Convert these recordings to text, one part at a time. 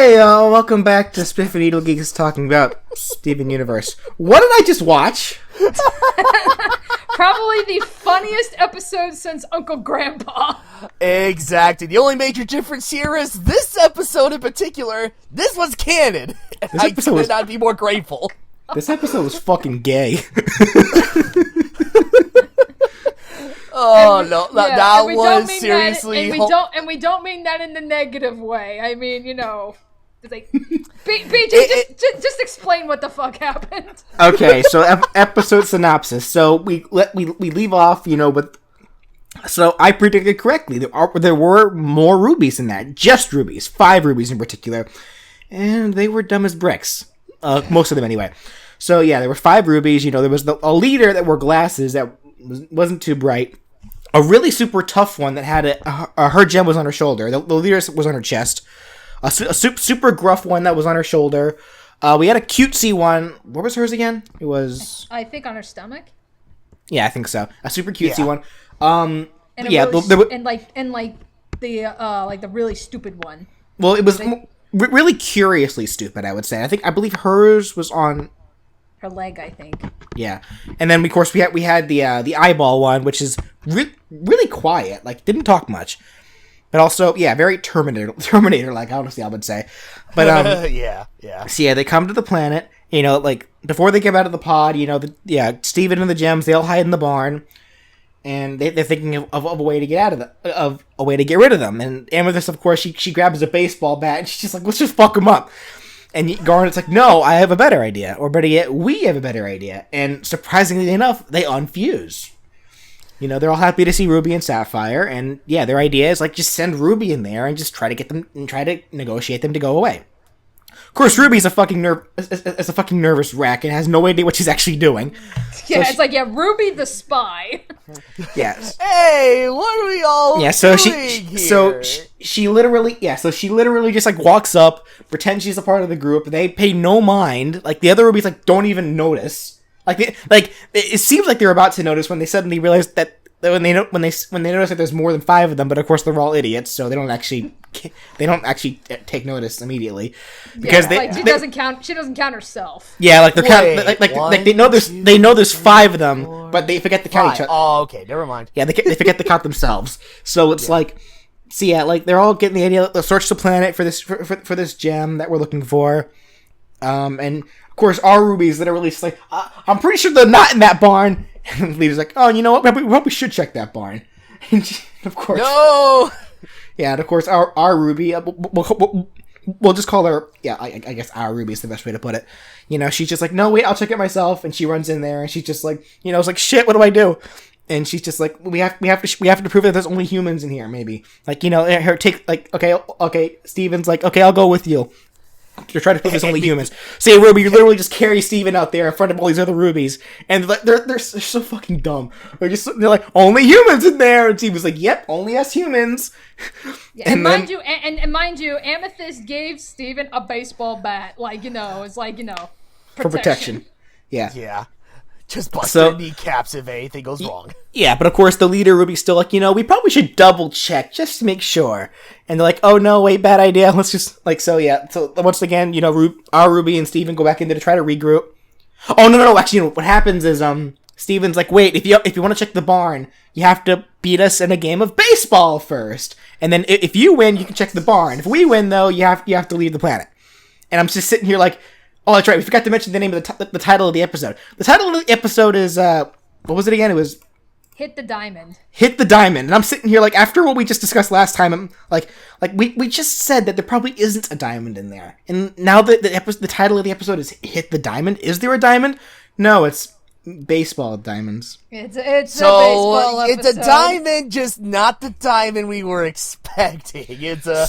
Hey, welcome back to SpiffyNeedleGeeks talking about Steven Universe. What did I just watch? Probably the funniest episode since Uncle Grandpa. Exactly. The only major difference here is this episode in particular, this was canon. I could not be more grateful. This episode was fucking gay. Oh, no, that was seriously... And we don't mean that in the negative way. I mean, you know... It's like, BJ, just explain what the fuck happened. Okay, so episode synopsis. So we leave off, you know, but... So I predicted correctly. There were more rubies in that. Just rubies. 5 rubies in particular. And they were dumb as bricks. Most of them anyway. So yeah, there were 5 rubies. You know, there was a leader that wore glasses that wasn't too bright. A really super tough one that had her gem was on her shoulder. The leader was on her chest. A super gruff one that was on her shoulder. We had a cutesy one. What was hers again? It was... I think on her stomach. Yeah, I think so. A super cutesy one. And yeah, the really stupid one. Well, it was really curiously stupid, I would say. I believe hers was on... her leg, I think. Yeah, and then of course we had the eyeball one, which is really quiet, like didn't talk much, but also very Terminator like, honestly I would say. But yeah. So yeah, they come to the planet, you know, like before they get out of the pod, you know, Steven and the gems, they all hide in the barn, and they're thinking of a way to get of a way to get rid of them. And Amethyst, of course, she grabs a baseball bat and she's just like, let's just fuck them up. And Garnet's like, no, I have a better idea. Or better yet, we have a better idea. And surprisingly enough, they unfuse. You know, they're all happy to see Ruby and Sapphire. And yeah, their idea is like, just send Ruby in there and just try to get them and try to negotiate them to go away. Of course, Ruby's a fucking nervous wreck and has no idea what she's actually doing. Yeah, so it's like, Ruby the spy. Yes. Hey, what are we all doing here? She literally just like walks up, pretends she's a part of the group. They pay no mind. Like the other Rubies like don't even notice. It seems like they're about to notice when they suddenly realize that when they notice that there's more than 5 of them, but of course they're all idiots, so they don't actually take notice immediately because she doesn't count herself. Yeah, like they're they know there's 5 of them, but they forget to count each other. Oh, okay, never mind. Yeah, they forget to count themselves. So it's like they're all getting the idea. They'll search the planet for this gem that we're looking for, and of course our Rubies that are really just like, I'm pretty sure they're not in that barn. And the leader's like, oh, you know what? We probably should check that barn. And of course, no. Yeah, and of course our Ruby, we'll just call her. Yeah, I guess our Ruby is the best way to put it. You know, she's just like, no, wait, I'll check it myself. And she runs in there, and she's just like, you know, it's like, shit, what do I do? And she's just like, we have to prove that there's only humans in here, maybe. Like, you know, her take like, okay. Steven's like, okay, I'll go with you. You're trying to prove there's only humans. Say, Ruby, you literally just carry Steven out there in front of all these other Rubies, and they're so fucking dumb. They're like, only humans in there, and Steven's like, yep, only us humans. Yeah, and mind you, Amethyst gave Steven a baseball bat, like, you know, it's like, you know, for protection. Yeah. Just bust their kneecaps if anything goes wrong. Yeah, but of course the leader Ruby's still like, you know, we probably should double check just to make sure. And they're like, oh no, wait, bad idea. Let's just So once again, you know, our Ruby and Steven go back in there to try to regroup. Oh no! Actually, you know what happens is Steven's like, wait, if you want to check the barn, you have to beat us in a game of baseball first, and then if you win, you can check the barn. If we win, though, you have to leave the planet. And I'm just sitting here like, oh, that's right. We forgot to mention the name of the title of the episode. The title of the episode is, what was it again? It was... Hit the Diamond. Hit the Diamond. And I'm sitting here, like, after what we just discussed last time, I'm like we just said that there probably isn't a diamond in there. And now the title of the episode is Hit the Diamond. Is there a diamond? No, it's baseball diamonds. It's a baseball episode. It's a diamond, just not the diamond we were expecting. It's a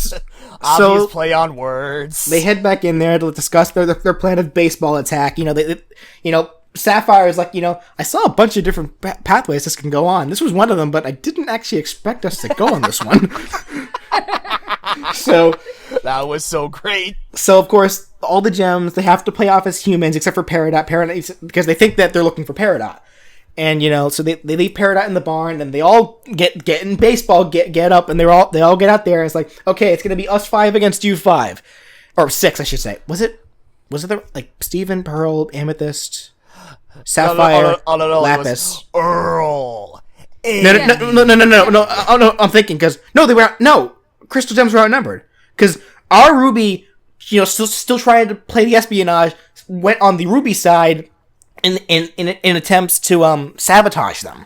obvious play on words. They head back in there to discuss their plan of baseball attack. You know, Sapphire is like, you know, I saw a bunch of different pathways this can go on. This was one of them, but I didn't actually expect us to go on this one. So that was so great. So of course, all the gems, they have to play off as humans, except for Peridot. Because they think that they're looking for Peridot. And, you know, so they leave Peridot in the barn, and they all get in baseball, get up, and they all get out there. And it's like, okay, it's going to be us 5 against you 5. or 6, I should say. Was it the like Steven, Pearl, Amethyst, Sapphire, Lapis, Earl. No. Oh no, I'm thinking because crystal gems were outnumbered because our Ruby, still trying to play the espionage, went on the Ruby side in attempts to sabotage them.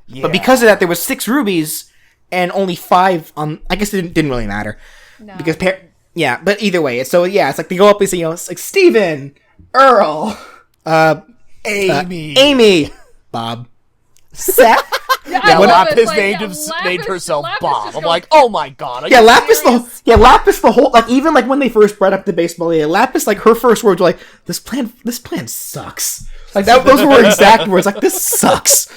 Yeah. But because of that, there was 6 rubies and only 5 on. I guess it didn't really matter. No. Because but either way, it's like they go up and say, it's like Steven, Earl, Amy, Bob, Seth. Lapis named herself Lapis Bob. I'm like, oh my god. Lapis the whole like even like when they first brought up the baseball, Lapis like her first words were like, this plan sucks. Like those were her exact words. Like, this sucks.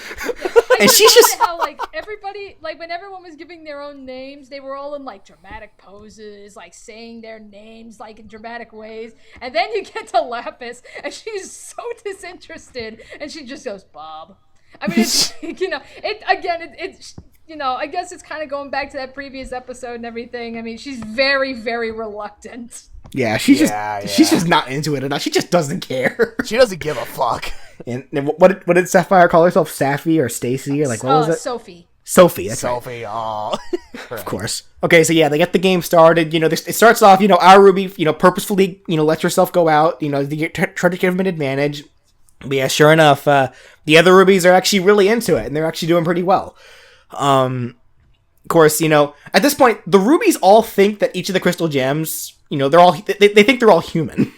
And she's just how like everybody like when everyone was giving their own names, they were all in like dramatic poses, like saying their names like in dramatic ways. And then you get to Lapis, and she's so disinterested, and she just goes, Bob. I mean, it's, it's I guess it's kind of going back to that previous episode and everything. I mean, she's very, very reluctant. Yeah, she's just not into it enough. She just doesn't care. She doesn't give a fuck. And what did Sapphire call herself? Sapphy or Stacy or like what was it? Sophie. Sophie. That's Sophie. Right. Of course. Okay, so they get the game started. It starts off. Our Ruby, purposefully, lets herself go out. Try to give him an advantage. But yeah, sure enough, the other Rubies are actually really into it, and they're actually doing pretty well. Of course, at this point, the Rubies all think that each of the crystal gems, they think they're all human.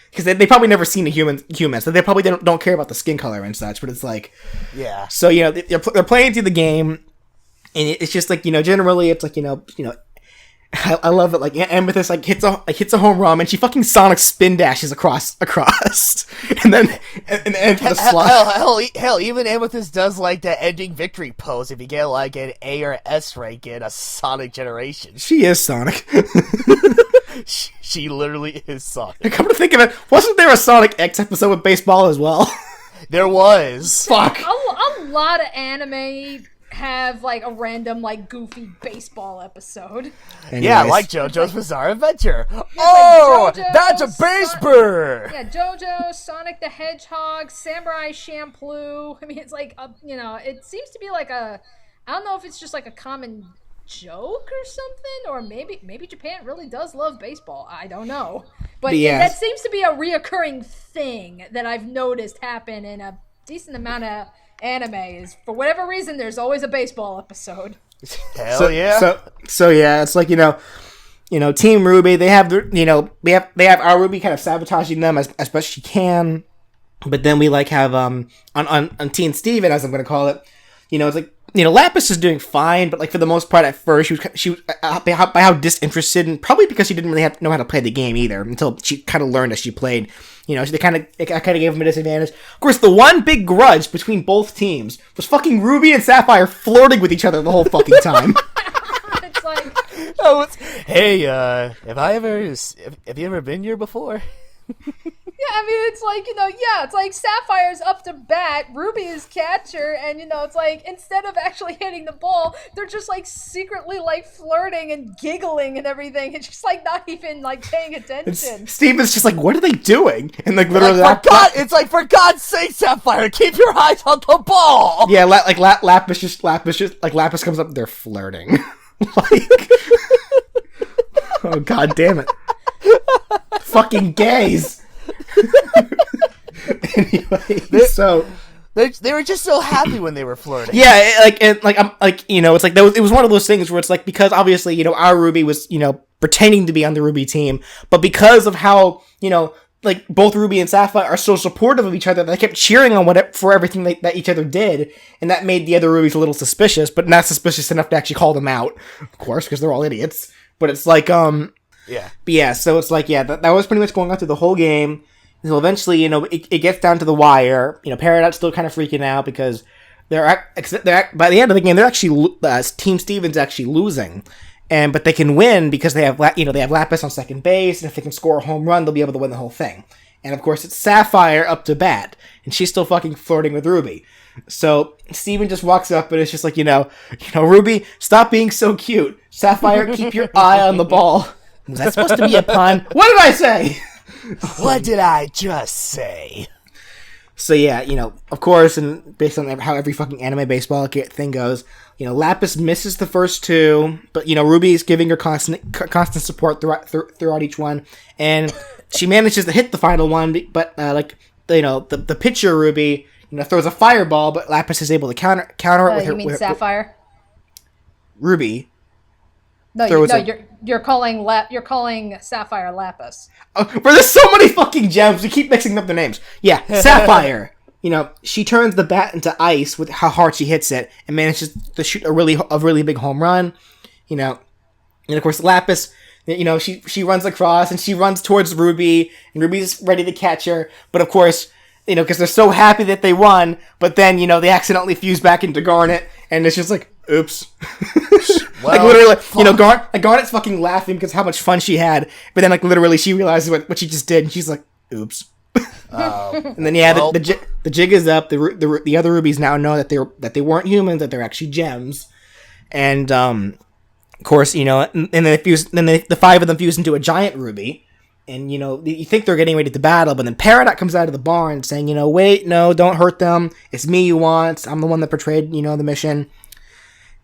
Because they probably never seen a human, so they probably don't care about the skin color and such, but it's like... Yeah. So, they're playing through the game, and it's just like, generally, it's like, I love it. Like Amethyst, like hits a home run, and she fucking Sonic spin dashes across, and then ends the slot. Hell, even Amethyst does like the ending victory pose if you get like an A or S rank in a Sonic generation. She is Sonic. she literally is Sonic. Come to think of it, wasn't there a Sonic X episode with baseball as well? There was. Fuck. A lot of anime have like a random like goofy baseball episode. Anyways. Yeah, like JoJo's Bizarre Adventure. Like that's a base bird. Yeah, JoJo, Sonic the Hedgehog, Samurai Champloo. I mean, it's like it seems to be like I don't know if it's just like a common joke or something, or maybe Japan really does love baseball. I don't know, but that seems to be a reoccurring thing that I've noticed happen in a decent amount of anime. Is for whatever reason there's always a baseball episode. Hell yeah. So yeah, it's like Team Ruby, they have they have our Ruby kind of sabotaging them as best she can, but then we like have on Team Steven, as I'm gonna call it, it's like Lapis is doing fine, but like for the most part at first she was by how disinterested, and probably because she didn't really know how to play the game either until she kind of learned as she played. They kind of gave him a disadvantage. Of course, the one big grudge between both teams was fucking Ruby and Sapphire flirting with each other the whole fucking time. It's like, hey, have you ever been here before? Yeah, I mean, it's like, it's like Sapphire's up to bat, Ruby is catcher, and, it's like, instead of actually hitting the ball, they're just, like, secretly, like, flirting and giggling and everything, and just, like, not even, like, paying attention. Steven's just like, what are they doing? And, like, literally... for God's sake, Sapphire, keep your eyes on the ball! Yeah, Lapis comes up, they're flirting. Like... Oh, God damn it. Fucking gays! Anyway, so they were just so happy when they were flirting. Yeah, it's like it was one of those things where it's like, because obviously our Ruby was pretending to be on the Ruby team, but because of how like both Ruby and Sapphire are so supportive of each other, they kept cheering on for everything that each other did, and that made the other Rubies a little suspicious, but not suspicious enough to actually call them out, of course, because they're all idiots. But it's like yeah. But yeah, so it's like, that was pretty much going on through the whole game. Until eventually, it gets down to the wire. Peridot's still kind of freaking out because they're by the end of the game, they're actually Team Steven's actually losing, but they can win because they have Lapis on second base, and if they can score a home run, they'll be able to win the whole thing. And of course, it's Sapphire up to bat, and she's still fucking flirting with Ruby. So Steven just walks up and it's just like, Ruby, stop being so cute. Sapphire, keep your eye on the ball. Was that supposed to be a pun? What did I say? What did I just say? So yeah, of course, and based on how every fucking anime baseball thing goes, Lapis misses the first two, but Ruby's giving her constant support throughout each one, and she manages to hit the final one. But the pitcher Ruby, throws a fireball, but Lapis is able to counter it with her. You mean Sapphire? Ruby. No, you're calling Sapphire Lapis. Oh, but there's so many fucking gems. We keep mixing up the names. Yeah, Sapphire. She turns the bat into ice with how hard she hits it, and manages to shoot a really big home run. And of course Lapis, she runs across and she runs towards Ruby, and Ruby's ready to catch her. But of course, because they're so happy that they won, but then they accidentally fuse back into Garnet, and it's just like, oops. Well, literally, Garnet's fucking laughing because how much fun she had, but then literally she realizes what she just did, and she's like, oops. And then the jig is up. The other Rubies now know that they weren't humans, that they're actually gems, and of course and then the five of them fuse into a giant Ruby, and you think they're getting ready to battle, but then Peridot comes out of the barn saying, wait, no, don't hurt them. It's me you want. I'm the one that portrayed the mission.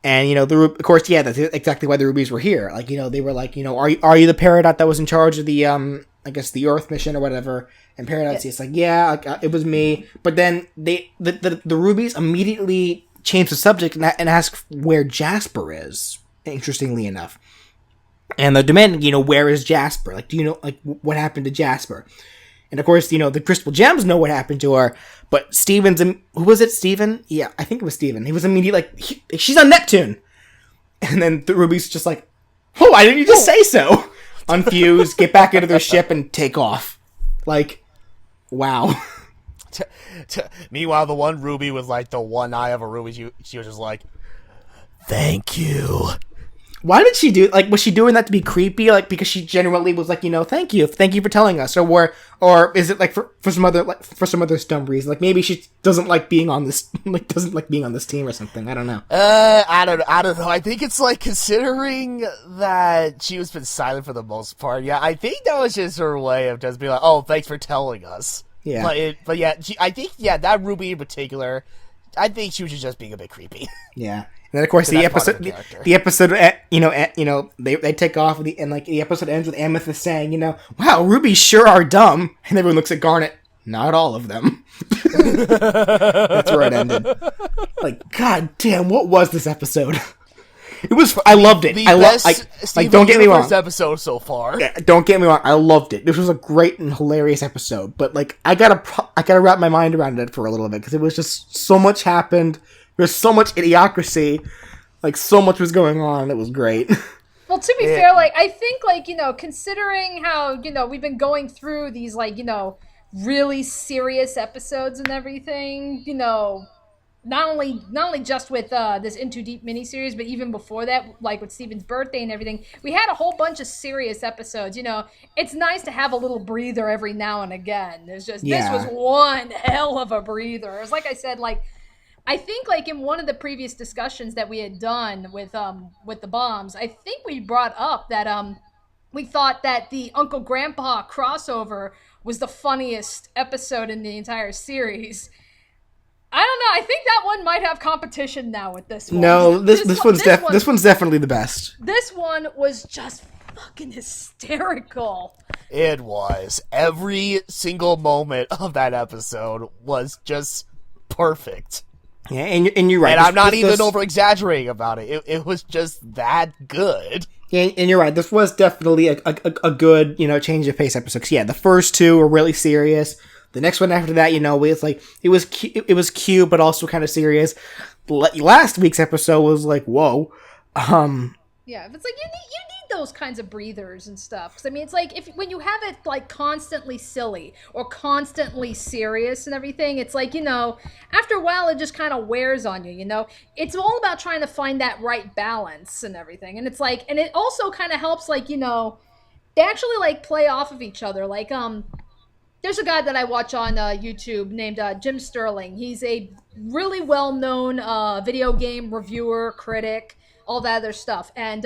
And, of course, yeah, that's exactly why the Rubies were here. They were like, are you the Peridot that was in charge of the, I guess, the Earth mission or whatever? And Peridot's just like, yeah, it was me. But then the Rubies immediately change the subject and ask where Jasper is, interestingly enough. And they're demanding, where is Jasper? Do you know, what happened to Jasper? And of course, the Crystal Gems know what happened to her, but Steven's, who was it, Steven? Yeah, I think it was Steven. He was immediately she's on Neptune! And then the Ruby's just like, oh, why didn't you just say so? Unfuse, get back into their ship, and take off. Wow. Meanwhile, the one Ruby with, the one eye of a Ruby, she was just like, thank you. Why did she do, was she doing that to be creepy? Because she genuinely was like, thank you for telling us, or is it for some other dumb reason? Maybe she doesn't like being on this, doesn't like being on this team or something. I don't know. I don't know. I think it's considering that she was been silent for the most part. Yeah, I think that was just her way of just being like, oh, thanks for telling us. Yeah. But yeah, I think that Ruby in particular, I think she was just being a bit creepy. Yeah. And then of course the episode, they take off and the episode ends with Amethyst saying, wow, Rubies sure are dumb, and everyone looks at Garnet. Not all of them. That's where it ended. God damn, what was this episode? It was. I loved it. Don't get me wrong. First episode so far. Yeah, don't get me wrong. I loved it. This was a great and hilarious episode. But I gotta wrap my mind around it for a little bit because it was just so much happened. There's so much idiocracy. So much was going on. It was great. Well, to be fair, I think, considering how, we've been going through these, really serious episodes and everything, not only just with this Into Deep miniseries, but even before that, with Steven's birthday and everything, we had a whole bunch of serious episodes. It's nice to have a little breather every now and again. This was one hell of a breather. It's like I said, I think in one of the previous discussions that we had done with the bombs, I think we brought up that we thought that the Uncle Grandpa crossover was the funniest episode in the entire series. I don't know. I think that one might have competition now with this one. No, this one's definitely the best. This one was just fucking hysterical. It was. Every single moment of that episode was just perfect. Yeah, and you're right. And I'm not even over-exaggerating about it. It was just that good. Yeah, and you're right. This was definitely a good, change of pace episode. 'Cause, yeah, the first two were really serious. The next one after that, it was cute, but also kind of serious. Last week's episode was whoa. Yeah, it's you need those kinds of breathers and stuff. Because it's when you have it constantly silly or constantly serious and everything, it's after a while it just kind of wears on you. It's all about trying to find that right balance and everything. And it's and it also kind of helps they actually play off of each other. There's a guy that I watch on YouTube named Jim Sterling. He's a really well-known video game reviewer, critic, all that other stuff. And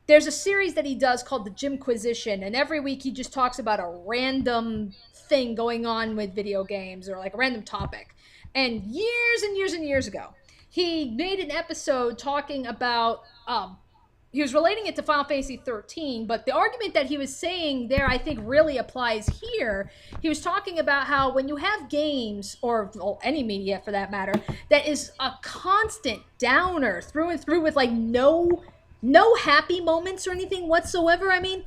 there's a series that he does called the Gymquisition, and every week he just talks about a random thing going on with video games or like a random topic. And years ago, he made an episode talking about he was relating it to Final Fantasy 13, but the argument that he was saying there, I think, really applies here. He was talking about how when you have games, or any media for that matter, that is a constant downer through and through with like no happy moments or anything whatsoever. I mean,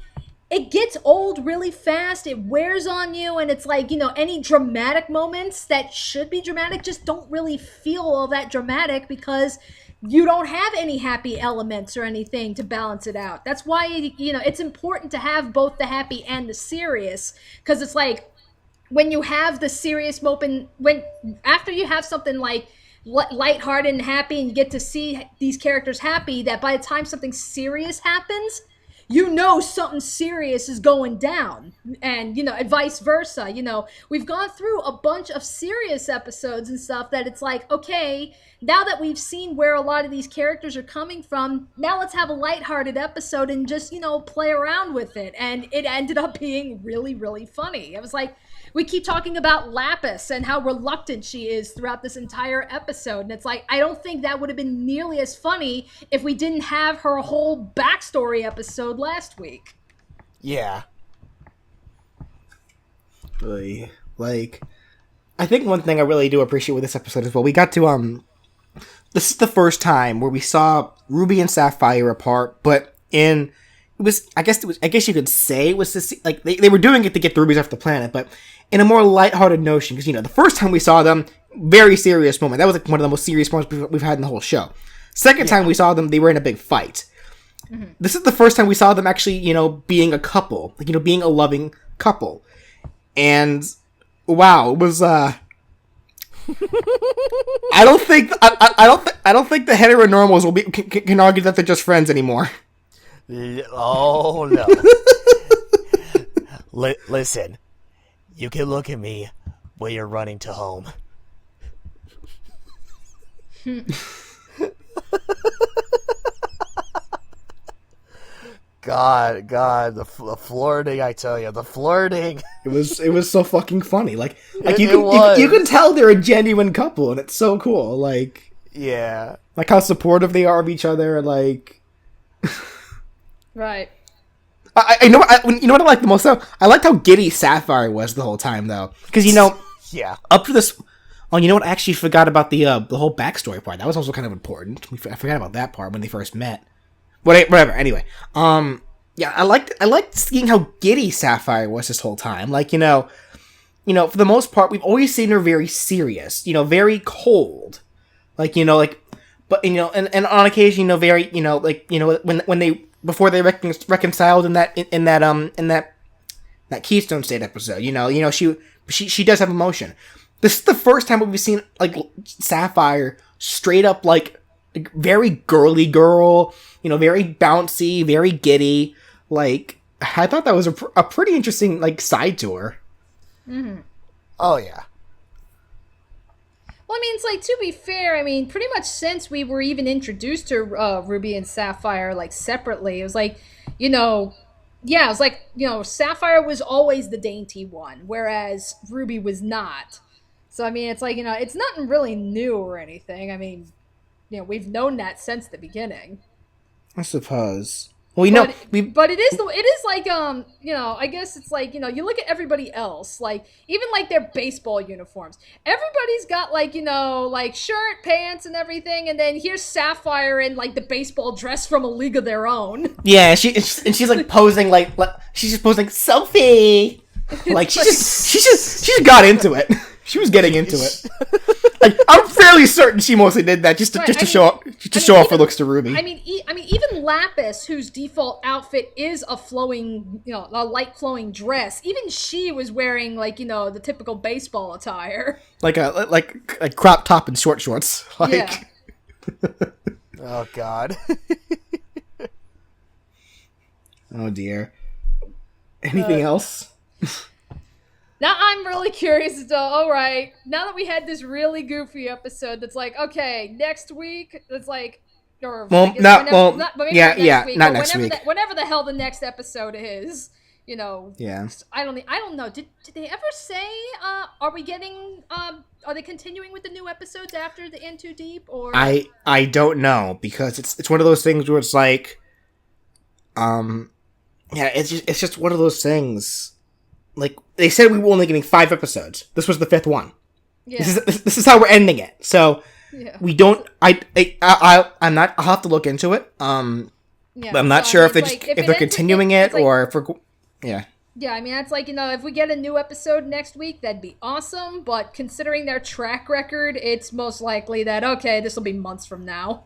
it gets old really fast. It wears on you, and it's like, any dramatic moments that should be dramatic just don't really feel all that dramatic because you don't have any happy elements or anything to balance it out. That's why, it's important to have both the happy and the serious, because it's like when you have the serious moment, after you have something like lighthearted and happy and you get to see these characters happy, that by the time something serious happens, something serious is going down, and and vice versa. We've gone through a bunch of serious episodes and stuff that it's like, okay, now that we've seen where a lot of these characters are coming from, now let's have a lighthearted episode and just play around with it. And it ended up being really, really funny. It was like, we keep talking about Lapis and how reluctant she is throughout this entire episode. And it's like, I don't think that would have been nearly as funny if we didn't have her whole backstory episode last week. Yeah. Like, I think one thing I really do appreciate with this episode as well, we got to, this is the first time where we saw Ruby and Sapphire apart, but I guess you could say it was this, like, they were doing it to get the Rubies off the planet, but in a more lighthearted notion, because, the first time we saw them, very serious moment. That was like one of the most serious moments we've had in the whole show. Second time we saw them, they were in a big fight. Mm-hmm. This is the first time we saw them actually, being a couple, like, being a loving couple. And, wow, it was, I don't think the heteronormals can argue that they're just friends anymore. Oh, no. Listen, you can look at me when you're running to home. God, the flirting, I tell you, the flirting. It was so fucking funny. Like you can tell they're a genuine couple, and it's so cool. Like, yeah, like how supportive they are of each other. Like, right. I know. You know what I like the most though? I liked how giddy Sapphire was the whole time though, because yeah. Up to this. Oh, you know what? I actually forgot about the whole backstory part. That was also kind of important. I forgot about that part when they first met. Whatever. Anyway, yeah, I liked seeing how giddy Sapphire was this whole time. Like, for the most part, we've always seen her very serious. Very cold. Like, but and on occasion, very, when they before they reconciled in that Keystone State episode. She does have emotion. This is the first time we've seen like Sapphire straight up like very girly girl, very bouncy, very giddy. Like, I thought that was a pretty interesting like side to her. Mm-hmm. Oh yeah. Well, I mean, it's like, to be fair, I mean, pretty much since we were even introduced to Ruby and Sapphire like separately, it was like, yeah, it was like, Sapphire was always the dainty one, whereas Ruby was not. So, I mean, it's like, it's nothing really new or anything. I mean, we've known that since the beginning. I suppose. Well, but it is like, I guess it's like, you look at everybody else, like, even like their baseball uniforms. Everybody's got like, like shirt, pants, and everything, and then here's Sapphire in like the baseball dress from A League of Their Own. Yeah, she's like posing like she's just posing Sophie. Like she just got into it. She was getting into it. Like, I'm fairly certain she mostly did that just to show off her looks to Ruby. I mean, even Lapis, whose default outfit is a flowing, a light flowing dress, even she was wearing like, the typical baseball attire, like a crop top and short shorts. Like, yeah. Oh God. Oh dear. Anything else? Now I'm really curious as to, all right, now that we had this really goofy episode that's like, okay, next week, it's like, Or Well, I guess not whenever, well. not, but maybe Yeah, not next yeah, week, not but next week. whenever the hell the next episode is, you know. Yeah. I don't know. Did they ever say? Are we getting? Are they continuing with the new episodes after the In Too Deep? Or I don't know, because it's one of those things where it's like, yeah, it's just one of those things. Like, they said we were only getting 5 episodes. This was the 5th one. yeah, This is how we're ending it. So yeah. we don't. I'm not. I'll have to look into it. Yeah, But I'm not so, sure I if mean, they it's just like, if they're continuing it it's like, or if we're. Yeah. Yeah, I mean, that's like, if we get a new episode next week, that'd be awesome. But considering their track record, it's most likely that, okay, this will be months from now.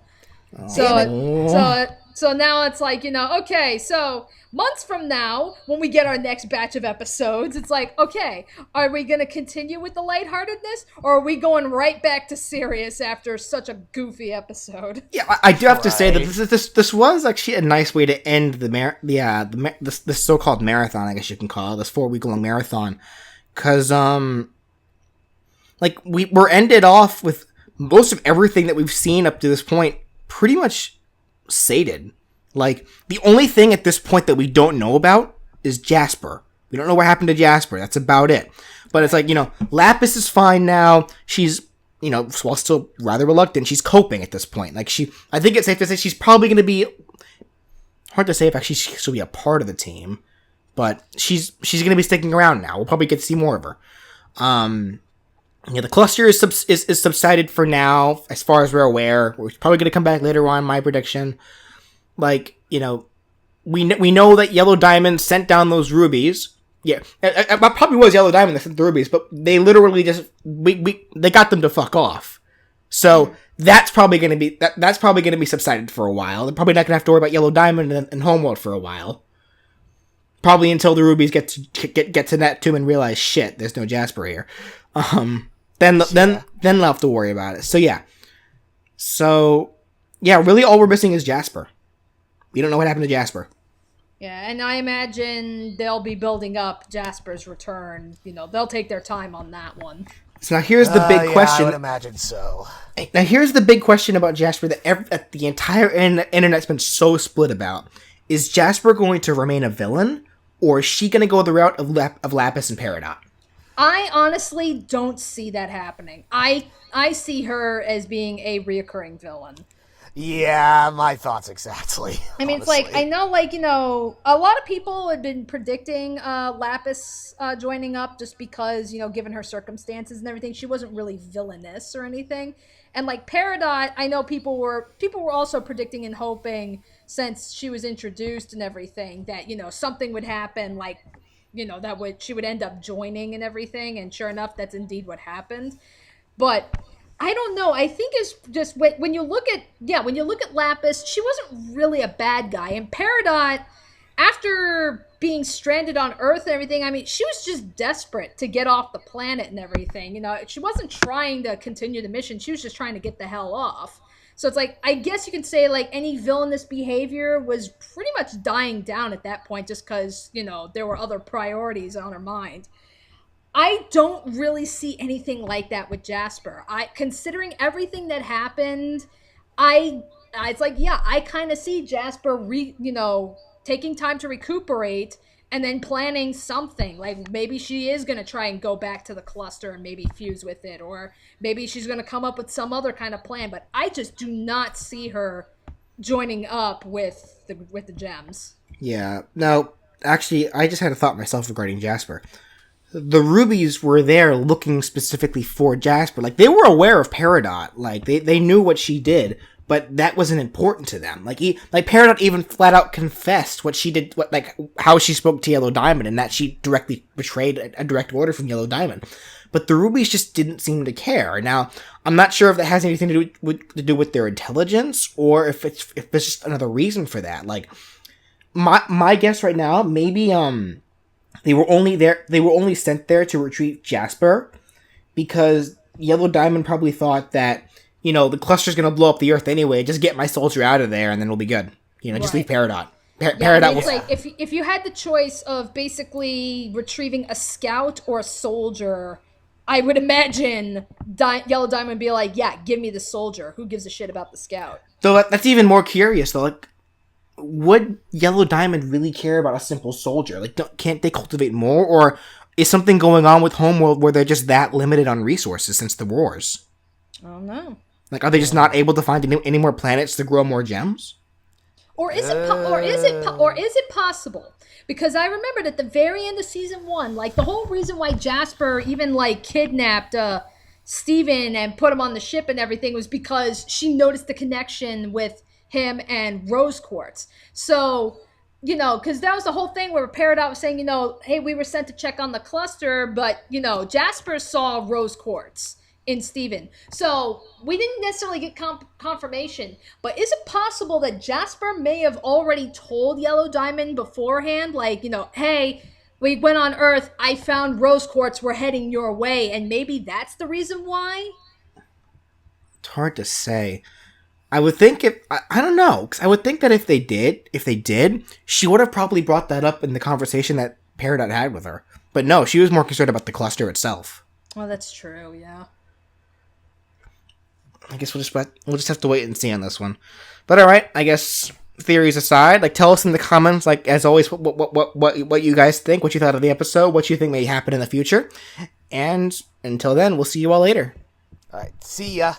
So now it's like, okay, so months from now, when we get our next batch of episodes, it's like, okay, are we going to continue with the lightheartedness, or are we going right back to serious after such a goofy episode? Yeah, I do have to say that this was actually a nice way to end this so-called marathon, I guess you can call it, this 4-week-long marathon, because like we're ended off with most of everything that we've seen up to this point pretty much sated. Like, the only thing at this point that we don't know about is Jasper. We don't know what happened to Jasper. That's about it. But it's like, Lapis is fine now. She's, while still rather reluctant, she's coping at this point. Like, I think it's safe to say she's probably going to be, hard to say if actually she'll be a part of the team, but she's going to be sticking around now. We'll probably get to see more of her. The cluster is subsided for now, as far as we're aware. We're probably going to come back later on, my prediction. Like, we know that Yellow Diamond sent down those rubies. Yeah, it probably was Yellow Diamond that sent the rubies, but they literally just they got them to fuck off. So that's probably going to be subsided for a while. They're probably not going to have to worry about Yellow Diamond and Homeworld for a while. Probably until the rubies get to Neptune and realize, shit, there's no Jasper here. Then they'll have to worry about it. So yeah, really all we're missing is Jasper. We don't know what happened to Jasper. Yeah, and I imagine they'll be building up Jaspers Return. They'll take their time on that one. So now here's the big question. I would imagine so. Now here's the big question about Jasper that the entire internet's been so split about. Is Jasper going to remain a villain, or is she going to go the route of Lapis and Peridot? I honestly don't see that happening. I see her as being a reoccurring villain. Yeah, my thoughts exactly. I mean, honestly. It's like, I know, a lot of people had been predicting Lapis joining up just because, given her circumstances and everything, she wasn't really villainous or anything. And like Peridot, I know people were also predicting and hoping, since she was introduced and everything, that, something would happen, like, she would end up joining and everything. And sure enough, that's indeed what happened. But I don't know. I think it's just when you look at Lapis, she wasn't really a bad guy. And Peridot, after being stranded on Earth and everything, I mean, she was just desperate to get off the planet and everything. She wasn't trying to continue the mission. She was just trying to get the hell off. So it's like, I guess you could say, like, any villainous behavior was pretty much dying down at that point, just because, there were other priorities on her mind. I don't really see anything like that with Jasper. Considering everything that happened, it's like, yeah, I kind of see Jasper, taking time to recuperate and then planning something. Like, maybe she is going to try and go back to the cluster and maybe fuse with it, or maybe she's going to come up with some other kind of plan. But I just do not see her joining up with the gems. Yeah. Now, actually, I just had a thought myself regarding Jasper. The Rubies were there looking specifically for Jasper. Like, they were aware of Peridot. Like, they knew what she did, but that wasn't important to them. Like, Peridot even flat out confessed what she did, how she spoke to Yellow Diamond, and that she directly betrayed a direct order from Yellow Diamond. But the Rubies just didn't seem to care. Now, I'm not sure if that has anything to do with their intelligence, or if it's just another reason for that. Like, my guess right now, maybe, They were only sent there to retrieve Jasper because Yellow Diamond probably thought that, the cluster's going to blow up the Earth anyway. Just get my soldier out of there and then we'll be good. Just leave Peridot. Peridot will... like, if you had the choice of basically retrieving a scout or a soldier, I would imagine Yellow Diamond would be like, yeah, give me the soldier. Who gives a shit about the scout? So that's even more curious, though. Like, would Yellow Diamond really care about a simple soldier? Like, can't they cultivate more? Or is something going on with Homeworld where they're just that limited on resources since the wars? I don't know. Like, are they just not able to find any more planets to grow more gems? Or is it possible? Because I remembered at the very end of season 1, like the whole reason why Jasper even like kidnapped Steven and put him on the ship and everything was because she noticed the connection with him and Rose Quartz. So, because that was the whole thing where Peridot was saying, hey, we were sent to check on the cluster, but, Jasper saw Rose Quartz in Steven. So we didn't necessarily get confirmation, but is it possible that Jasper may have already told Yellow Diamond beforehand, like, hey, we went on Earth, I found Rose Quartz, we're heading your way, and maybe that's the reason why? It's hard to say. I would think I don't know, because I would think that if they did, she would have probably brought that up in the conversation that Peridot had with her. But no, she was more concerned about the cluster itself. Well, that's true, yeah. I guess we'll just have to wait and see on this one. But alright, I guess theories aside, like tell us in the comments, like as always, what you guys think, what you thought of the episode, what you think may happen in the future. And until then, we'll see you all later. Alright, see ya.